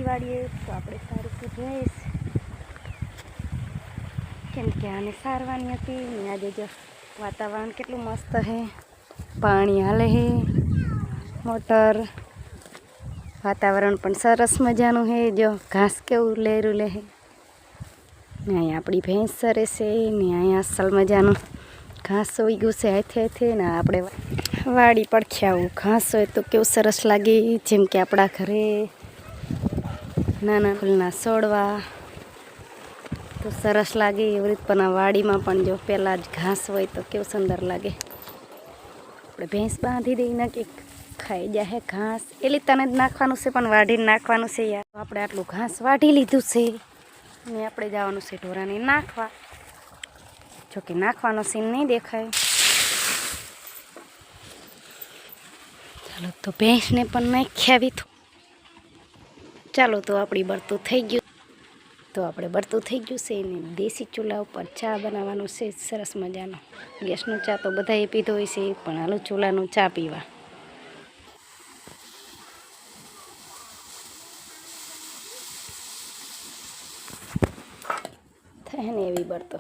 વાળીએ તો આપણે સારું ભેંસ કેમ કે આને સારવાની હતી ને આજે જો વાતાવરણ કેટલું મસ્ત છે, પાણી હાલે છે, મોટર વાતાવરણ પણ સરસ મજાનું છે, જો ઘાસ કેવું લહેરું લે છે ને અહીંયા આપણી ભેંસ સરે છે ને અહીંયા અસલ મજાનું ઘાસ હોઈ ગયું છે હાથે ને આપણે વાડી પડખે આવું ઘાસ હોય તો કેવું સરસ લાગે, જેમ કે આપણા ઘરે નાના ફૂલના છોડવા તો સરસ લાગે એવી રીત પણ આ વાડીમાં પણ જો પહેલાં જ ઘાસ હોય તો કેવું સુંદર લાગે. આપણે ભેંસ બાંધી દઈને કે ખાઈ જાય ઘાસ એ લીતાને જ નાખવાનું છે પણ વાઢીને નાખવાનું છે યાર. આપણે આટલું ઘાસ વાઢી લીધું છે અને આપણે જવાનું છે ઢોરાને નાખવા, જોકે નાખવાનો સીન નહીં દેખાય. ચાલો તો ભેંસને પણ નાખી આવી. ચાલો તો આપણી બળતું થઈ ગયું, તો આપણે બળતું થઈ ગયું છે ને દેશી ચૂલા ઉપર ચા બનાવવાનું છે સરસ મજાનો. ગેસનો ચા તો બધાએ પીધો હોય છે પણ હાલો ચૂલાનો ચા પીવા. થાય ને એવી બળતો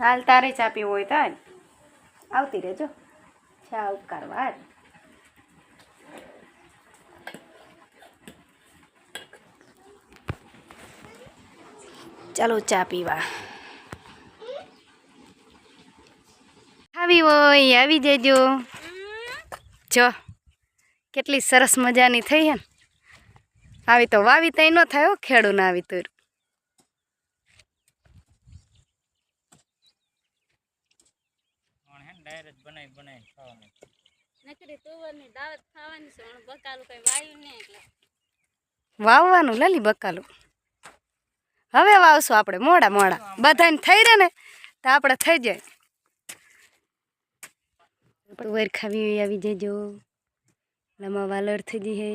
હાલ તારે ચા પીવો હોય તો આવતી રહેજો ચા ઉકાળવા. ચાલો ચા પીવા. આવી હોય આવી જજો. જો કેટલી સરસ મજાની થઈ હે ને. આવી તો વાવી તઈ ન થાય ખેડૂ ના આવી તો. વાવવાનું લલી બકાલું હવે વાવશું આપણે મોડા મોડા બધાને થઈ રહે ને તો આપણે થઈ જાય. તુવેર ખાવી આવી જજો, લમા વાલર થઈ ગઈ હે.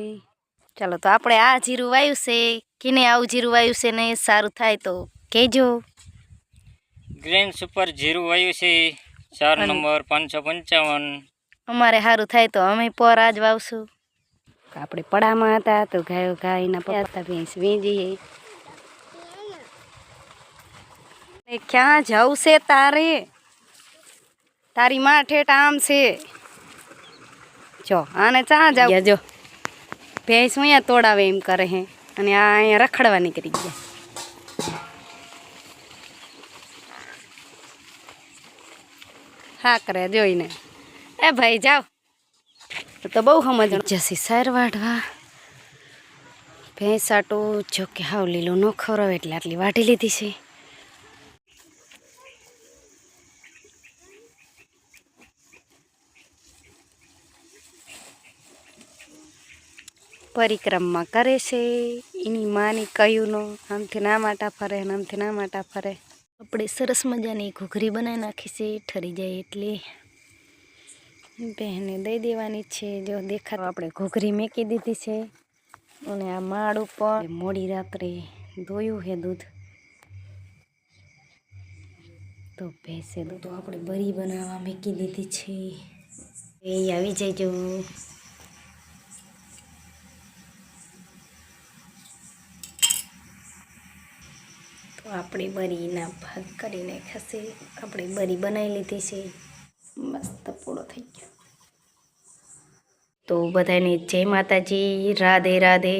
ચાલો તો આપણે આ જીરું વાયું છે, કિને આવું જીરું વાયું છે ને સારું થાય તો કહેજો. ગ્રીન સુપર જીરું વાયું છે 4 નંબર 555. અમારે સારું થાય તો અમે પર આજ વાવશું. આપણે પડામાં હતા તો ગાયો ગાયના પપ્પા ભેંસ વેચીએ. ક્યાં જવું છે તારે? તારી માં ઠેઠ આમ છે. જો આને ચા જાવ જો ભેંસ અહીંયા તોડાવે એમ કરે હે અને આ અહીંયા રખડવા નીકળી ગયા. હા કરે જોઈને એ ભાઈ જાઓ તો બહુ સમજ જશે સાર વાઢવા. ભેંસ આટું જો કે હાવ લીલું ન ખવડાવે એટલે આટલી વાઢી લીધી છે. પરિક્રમા કરે છે એની માની કયુંનો આમથી ના માટા ફરે ને આમથી ના માટા ફરે. આપણે સરસ મજાની ઘૂઘરી બનાવી નાખી છે ઠરી જાય એટલે બહેને દઈ દેવાની છે. જો દેખાતો આપણે ઘૂઘરી મેકી દીધી છે અને આ માળ ઉપર મોડી રાત્રે ધોયું છે દૂધ તો ભેંસે દૂધ તો આપણે બરી બનાવવા મેકી દીધી છે. એ આવી જજો. તો આપણે બરીના ભાગ કરીને ખાશે. આપણે બરી બનાવી લીધી છે, મસ્ત પૂરો થઈ ગયો. તો બધાને જય માતાજી, રાધે રાધે.